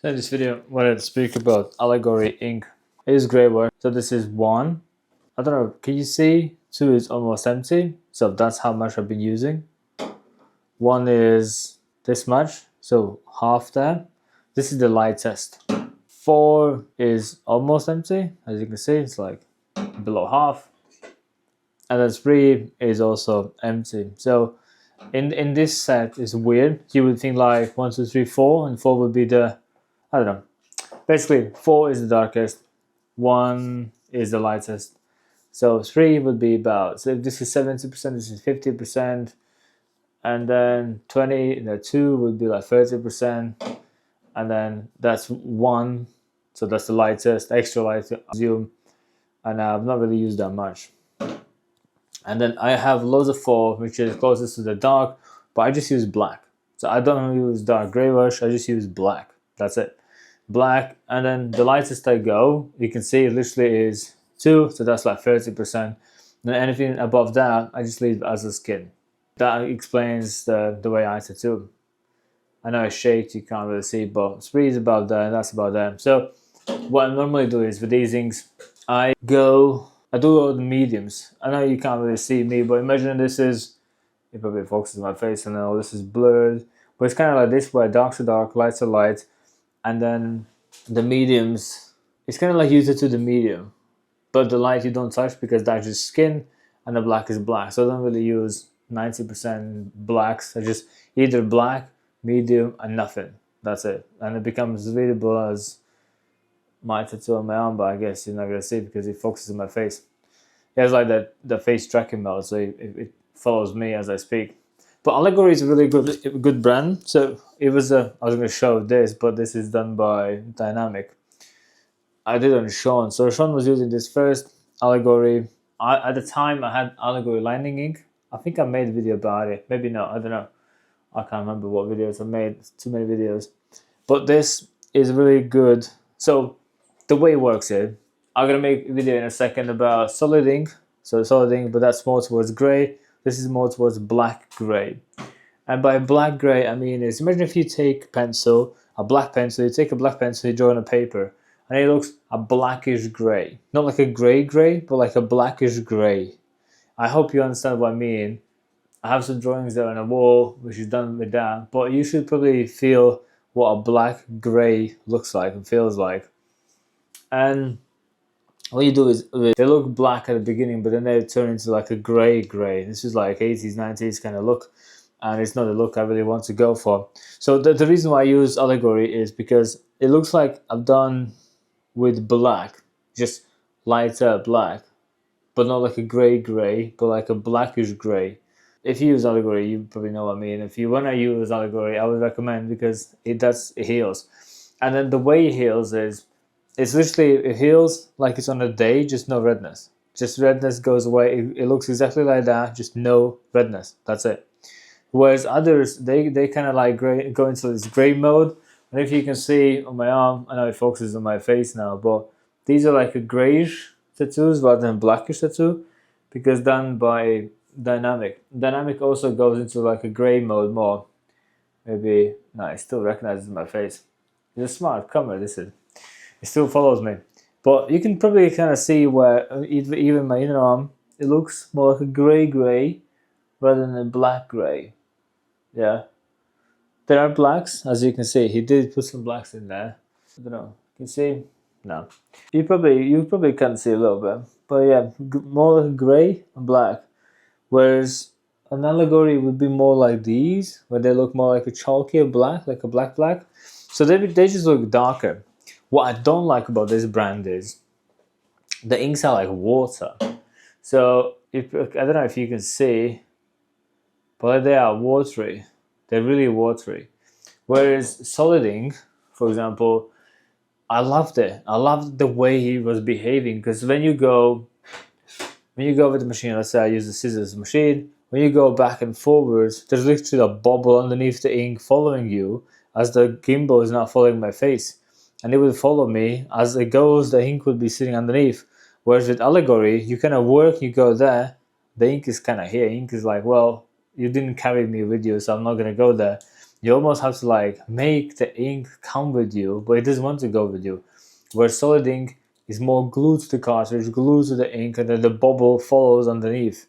So in this video, I wanted to speak about Allegory ink. It is grey work. So this is one. I don't know, can you see? Two is almost empty. So that's how much I've been using. One is this much, so half there. This is the lightest. Four is almost empty. As you can see, it's like below half. And then three is also empty. So in this set is weird. You would think like 1, 2, 3, 4, and 4 would be the, I don't know. Basically, 4 is the darkest, 1 is the lightest. So 3 would be about, so if this is 70%, this is 50%, and then 20, 2 would be like 30%, and then that's 1, so that's the lightest, extra light, I assume, and I've not really used that much. And then I have loads of 4, which is closest to the dark, but I just use black. So I don't use dark grey wash, I just use black. That's it. Black, and then the lightest I go, you can see it literally is 2, so that's like 30%. Then anything above that, I just leave as a skin. That explains the way I tattoo. I know it's shaped, you can't really see, but 3 is about there, that's about there. So what I normally do is with these inks, I do all the mediums. I know you can't really see me, but imagine this is, it probably focuses on my face, and all this is blurred, but it's kind of like this, where dark's are dark, light's are light, and then the mediums, it's kind of like you tattoo the medium, but the light you don't touch because that's just skin, and the black is black. So I don't really use 90% blacks. I just either black, medium, and nothing. That's it, and it becomes readable as my tattoo on my arm, but I guess you're not gonna see it because it focuses on my face. It has like the face tracking mode, so it follows me as I speak. But Allegory is a really good brand. So it was I was going to show this, but this is done by Dynamic. I did it on Sean. So Sean was using this first Allegory. At the time, I had Allegory lining ink. I think I made a video about it. Maybe not. I don't know. I can't remember what videos I made. Too many videos. But this is really good. So the way it works here, I'm going to make a video in a second about solid ink. So solid ink, but that's more towards grey. This is more towards black grey. And by black grey, I mean is, imagine if you take pencil, a black pencil, you take a black pencil, you draw on a paper, and it looks a blackish grey. Not like a grey, but like a blackish grey. I hope you understand what I mean. I have some drawings there on a wall, which is done with that, but you should probably feel what a black grey looks like and feels like. And what you do is, they look black at the beginning, but then they turn into like a grey. This is like 80s, 90s kind of look, and it's not the look I really want to go for. So the reason why I use Allegory is because it looks like I've done with black, just lighter black, but not like a grey, but like a blackish grey. If you use Allegory, you probably know what I mean. If you want to use Allegory, I would recommend, because it heals. And then the way it heals is, it's literally, it heals like it's on a day, just no redness. Just redness goes away. It looks exactly like that, just no redness. That's it. Whereas others, they kind of like go into this grey mode. And if you can see on my arm, I know it focuses on my face now, but these are like a greyish tattoos rather than blackish tattoo, because done by Dynamic. Dynamic also goes into like a grey mode more. Maybe, no, it still recognizes my face. It's a smart camera, this is. It still follows me, but you can probably kind of see where even my inner arm, it looks more like a grey rather than a black grey. Yeah, there are blacks, as you can see. He did put some blacks in there. I don't know. Can you see? No. You probably can't see a little bit, but yeah, more like grey and black. Whereas an Allegory would be more like these, where they look more like a chalkier black, like a black. So they just look darker. What I don't like about this brand is the inks are like water. So I don't know if you can see, but they are watery. They're really watery. Whereas solid ink, for example, I loved it. I loved the way he was behaving, because when you go with the machine, let's say I use the scissors machine, when you go back and forwards, there's literally a bubble underneath the ink following you, as the gimbal is not following my face. And it will follow me as it goes. The ink would be sitting underneath. Whereas with Allegory, you kind of work, you go there, the ink is kind of here. Ink is like, well, you didn't carry me with you, so I'm not going to go there. You almost have to like make the ink come with you, but it doesn't want to go with you. Where solid ink is more glued to the cartridge, glued to the ink, and then the bubble follows underneath.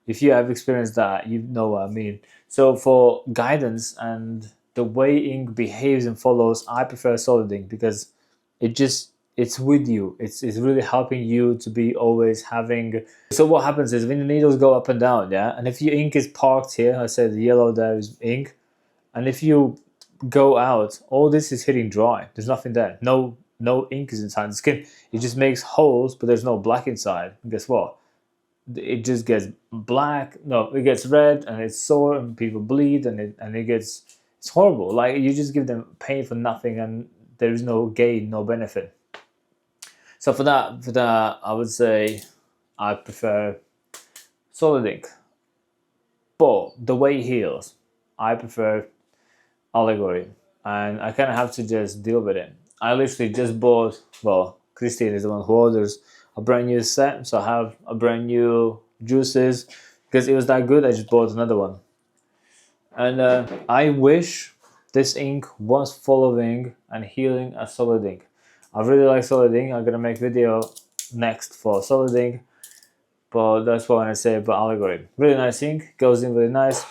If you have experienced that, you know what I mean. So for guidance and the way ink behaves and follows, I prefer solid ink because it's with you. It's really helping you to be always having. So what happens is when the needles go up and down, yeah, and if your ink is parked here, I said the yellow there is ink, and if you go out, all this is hitting dry. There's nothing there. No ink is inside the skin. It just makes holes, but there's no black inside. And guess what? It just gets black. No, it gets red and it's sore and people bleed and it gets it's horrible. Like you just give them pain for nothing and there is no gain, no benefit. So for that, I would say I prefer solid ink. But the way it heals, I prefer Allegory, and I kind of have to just deal with it. I literally just bought. Well, Christine is the one who orders a brand new set, so I have a brand new juices because it was that good. I just bought another one, and I wish this ink was following and healing a solid ink. I really like solid ink. I'm gonna make video next for solid ink, but that's what I want to say about Allegory. Really nice ink, goes in really nice,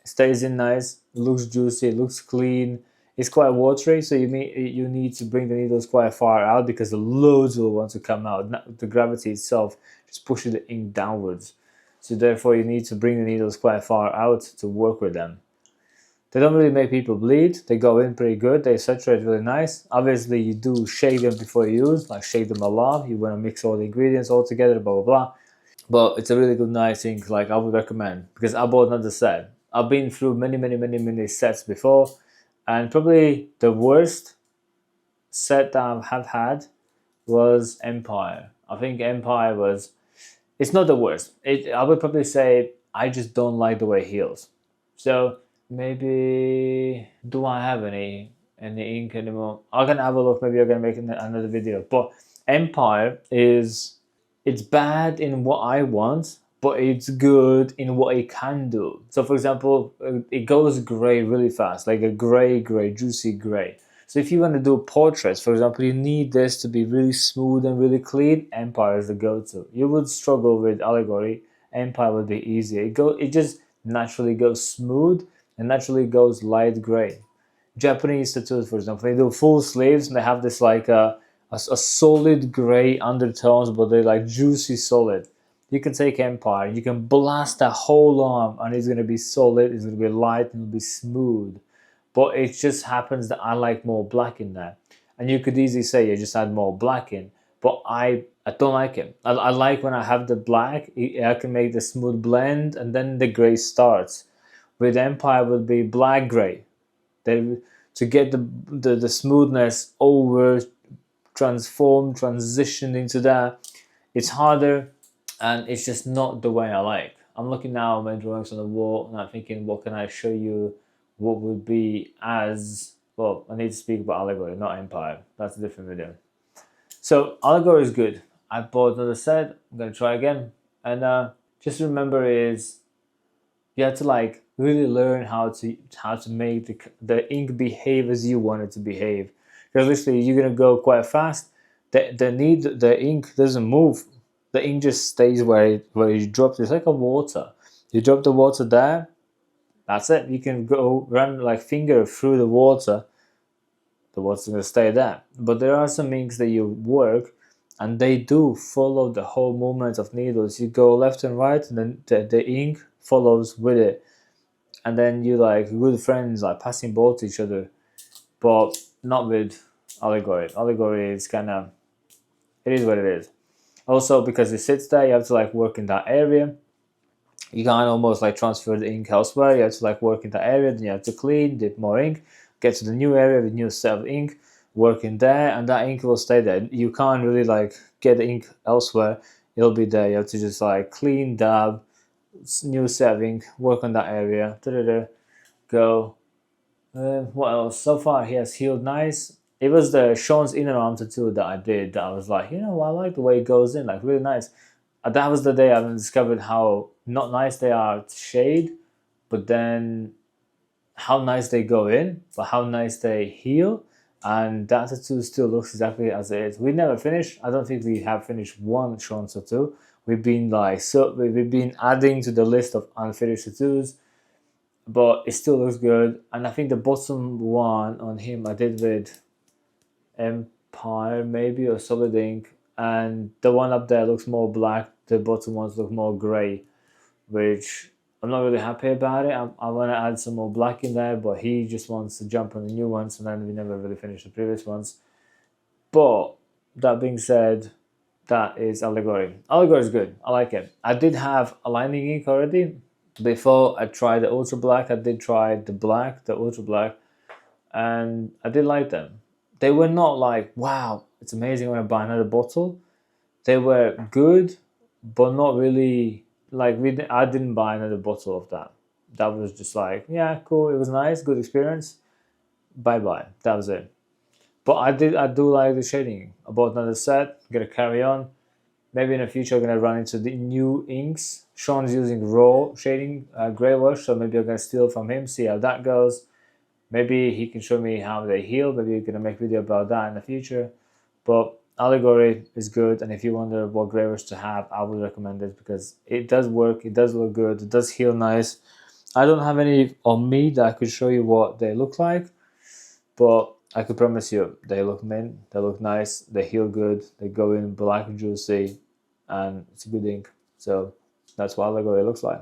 stays in nice, looks juicy, looks clean. It's quite watery, so you need to bring the needles quite far out because the loads will want to come out. The gravity itself just pushes the ink downwards. So therefore you need to bring the needles quite far out to work with them. They don't really make people bleed. They go in pretty good. They saturate really nice. Obviously you do shake them before you use, like shake them a lot. You want to mix all the ingredients all together, blah, blah, blah. But it's a really good nice thing, like I would recommend, because I bought another set. I've been through many sets before, and probably the worst set that I have had was Empire. I think Empire was, it's not the worst. I would probably say I just don't like the way it heals. So maybe, do I have any ink anymore? I'm gonna have a look, maybe I'm gonna make another video. But Empire is, it's bad in what I want, but it's good in what it can do. So for example, it goes gray really fast, like a gray, juicy gray. So if you want to do portraits, for example, you need this to be really smooth and really clean, Empire is the go-to. You would struggle with Allegory, Empire would be easier. It just naturally goes smooth and naturally goes light gray. Japanese tattoos, for example, they do full sleeves and they have this like a solid gray undertones, but they're like juicy solid. You can take Empire, you can blast that whole arm and it's going to be solid, it's going to be light, and it'll be smooth. But it just happens that I like more black in there. And you could easily say you just add more black in, but I don't like it. I like when I have the black, I can make the smooth blend and then the gray starts. With Empire would be black gray. To get the smoothness over, transition into that, it's harder and it's just not the way I like. I'm looking now at my drawings on the wall and I'm thinking, what can I show you what would be as, well, I need to speak about Allegory, not Empire. That's a different video. So Allegory is good. I bought another set, I'm gonna try again. And just remember is, you have to like really learn how to make the ink behave as you want it to behave. Because literally you're gonna go quite fast. The ink doesn't move. The ink just stays where you dropped it. It's like a water. You drop the water there, that's it. You can go run like finger through the water's gonna stay there. But there are some inks that you work and they do follow the whole movement of needles. You go left and right and then the ink follows with it. And then you like good friends, like passing ball to each other. But not with Allegory. Allegory is kind of, it is what it is. Also, because it sits there, you have to like work in that area. You can't almost like transfer the ink elsewhere. You have to like work in that area, then you have to clean, dip more ink, get to the new area with new set of ink, work in there, and that ink will stay there. You can't really like get the ink elsewhere. It'll be there. You have to just like clean, dab, new set of ink, work on that area, go. What else? So far he has healed nice. It was the Sean's inner arm tattoo that I did that I was like, you know, I like the way it goes in, like really nice. That was the day I discovered how not nice they are to shade, but then how nice they go in, but how nice they heal. And that tattoo still looks exactly as it is. We never finished. I don't think we have finished one Sean tattoo. We've been we've been adding to the list of unfinished tattoos, but it still looks good. And I think the bottom one on him I did with Empire maybe, or Solid Ink, and the one up there looks more black. The bottom ones look more grey, which I'm not really happy about it. I want to add some more black in there, but he just wants to jump on the new ones, and then we never really finished the previous ones. But that being said, that is Allegory. Allegory is good. I like it. I did have aligning ink already. Before I tried the ultra black, I did try the ultra black, and I did like them. They were not like, wow, it's amazing when I buy another bottle. They were good, but not really like I didn't buy another bottle of that. That was just like, yeah, cool. It was nice, good experience. Bye bye. That was it. But I do like the shading. I bought another set. Gonna carry on. Maybe in the future I'm gonna run into the new inks. Sean's using raw shading, gray wash, so maybe I'm gonna steal from him, see how that goes. Maybe he can show me how they heal. Maybe we're gonna make a video about that in the future. But Allegory is good, and if you wonder what gray wash to have, I would recommend it because it does work, it does look good, it does heal nice. I don't have any on me that I could show you what they look like, but I could promise you they look mint, they look nice, they heal good, they go in black juicy, and it's a good ink. So that's what Allegory looks like.